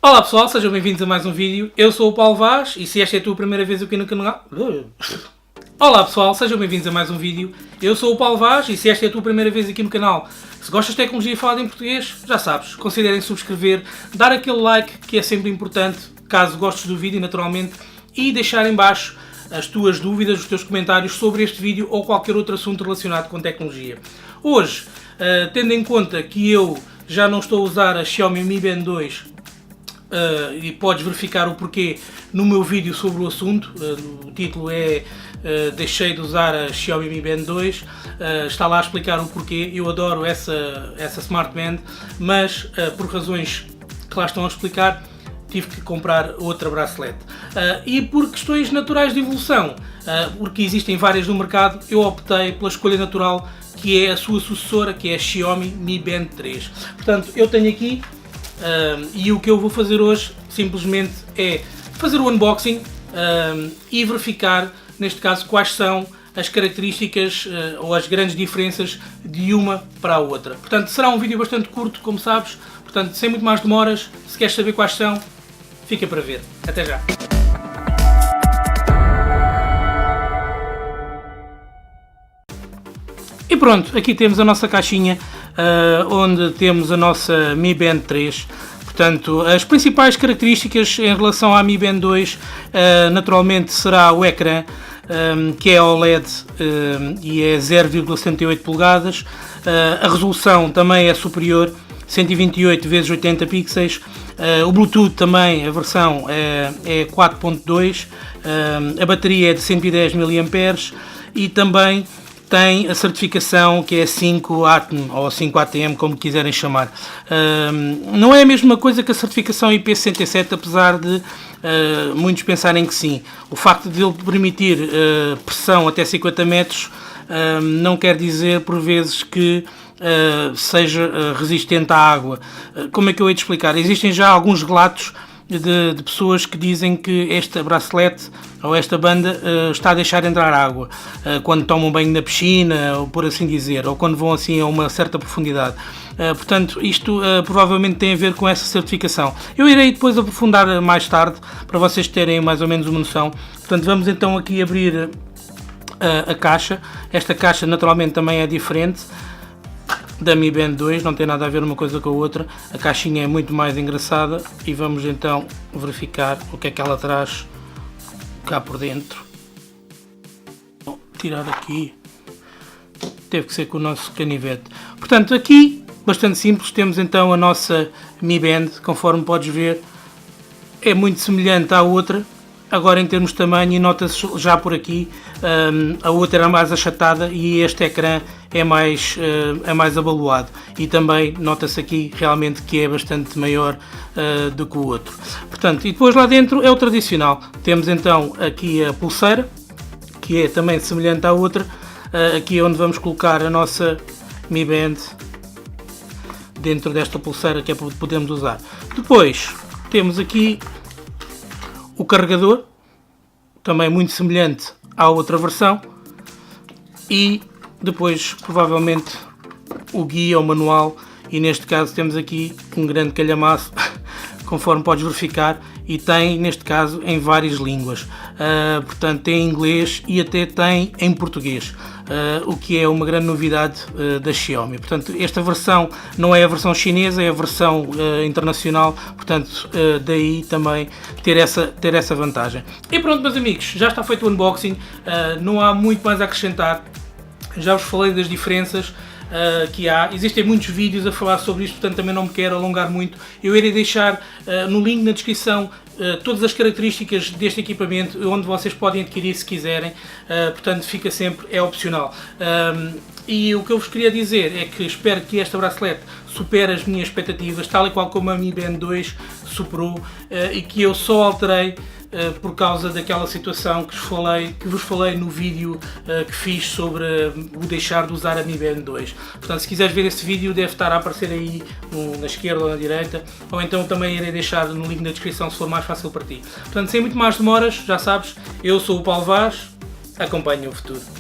Olá pessoal, sejam bem-vindos a mais um vídeo. Eu sou o Paulo Vaz e se esta é a tua primeira vez aqui no canal... Olá pessoal, sejam bem-vindos a mais um vídeo. Eu sou o Paulo Vaz e se esta é a tua primeira vez aqui no canal, se gostas de tecnologia falada em português, já sabes, considerem subscrever, dar aquele like que é sempre importante, caso gostes do vídeo naturalmente, e deixar em baixo as tuas dúvidas, os teus comentários sobre este vídeo ou qualquer outro assunto relacionado com tecnologia. Hoje, tendo em conta que eu já não estou a usar a Xiaomi Mi Band 2, e podes verificar o porquê no meu vídeo sobre o assunto. O título é Deixei de usar a Xiaomi Mi Band 2, está lá a explicar o porquê. Eu adoro essa Smart Band, mas por razões que lá estão a explicar tive que comprar outra bracelete, e por questões naturais de evolução, porque existem várias no mercado, eu optei pela escolha natural, que é a sua sucessora, que é a Xiaomi Mi Band 3. Portanto, eu tenho aqui e o que eu vou fazer hoje simplesmente é fazer o unboxing e verificar, neste caso, quais são as características ou as grandes diferenças de uma para a outra. Portanto, será um vídeo bastante curto, como sabes, portanto, sem muito mais demoras. Se queres saber quais são, fica para ver. Até já! E pronto, aqui temos a nossa caixinha, onde temos a nossa Mi Band 3. Portanto, as principais características em relação à Mi Band 2, naturalmente será o ecrã, que é OLED e é 0,78 polegadas. A resolução também é superior, 128 × 80 pixels. O Bluetooth também, a versão é 4.2, a bateria é de 110 mAh e também tem a certificação que é 5 ATM ou 5 ATM, como quiserem chamar. Não é a mesma coisa que a certificação IP67, apesar de muitos pensarem que sim. O facto de ele permitir pressão até 50 metros não quer dizer por vezes que seja resistente à água. Como é que eu hei de explicar? Existem já alguns relatos de pessoas que dizem que esta bracelete ou esta banda está a deixar entrar água quando tomam banho na piscina, ou por assim dizer, ou quando vão assim a uma certa profundidade. Portanto, isto provavelmente tem a ver com essa certificação. Eu irei depois aprofundar mais tarde, para vocês terem mais ou menos uma noção. Portanto, vamos então aqui abrir a caixa. Esta caixa naturalmente também é diferente da Mi Band 2, não tem nada a ver uma coisa com a outra. A caixinha é muito mais engraçada e vamos então verificar o que é que ela traz cá por dentro. Vou tirar aqui, teve que ser com o nosso canivete. Portanto, aqui, bastante simples, temos então a nossa Mi Band, conforme podes ver, é muito semelhante à outra. Agora em termos de tamanho, e nota-se já por aqui, a outra era mais achatada e este ecrã é mais abaloado, e também nota-se aqui realmente que é bastante maior do que o outro. Portanto, e depois lá dentro é o tradicional. Temos então aqui a pulseira, que é também semelhante à outra. Aqui é onde vamos colocar a nossa Mi Band dentro desta pulseira, que é para podermos usar. Depois temos aqui o carregador, também muito semelhante à outra versão, e depois provavelmente o guia ou manual, e neste caso temos aqui um grande calhamaço, conforme podes verificar, e tem neste caso em várias línguas, portanto tem em inglês e até tem em português, o que é uma grande novidade da Xiaomi. Portanto, esta versão não é a versão chinesa, é a versão internacional, portanto daí também ter essa vantagem. E pronto, meus amigos, já está feito o unboxing, não há muito mais a acrescentar. Já vos falei das diferenças que há, existem muitos vídeos a falar sobre isto, portanto também não me quero alongar muito. Eu irei deixar no link na descrição todas as características deste equipamento, onde vocês podem adquirir se quiserem, portanto fica sempre, é opcional. E o que eu vos queria dizer é que espero que esta bracelete supere as minhas expectativas, tal e qual como a Mi Band 2 superou, e que eu só alterei por causa daquela situação que vos falei no vídeo que fiz sobre o deixar de usar a Mi Band 2. Portanto, se quiseres ver esse vídeo, deve estar a aparecer aí na esquerda ou na direita, ou então também irei deixar no link na descrição se for mais fácil para ti. Portanto, sem muito mais demoras, já sabes, eu sou o Paulo Vaz, acompanhem o futuro.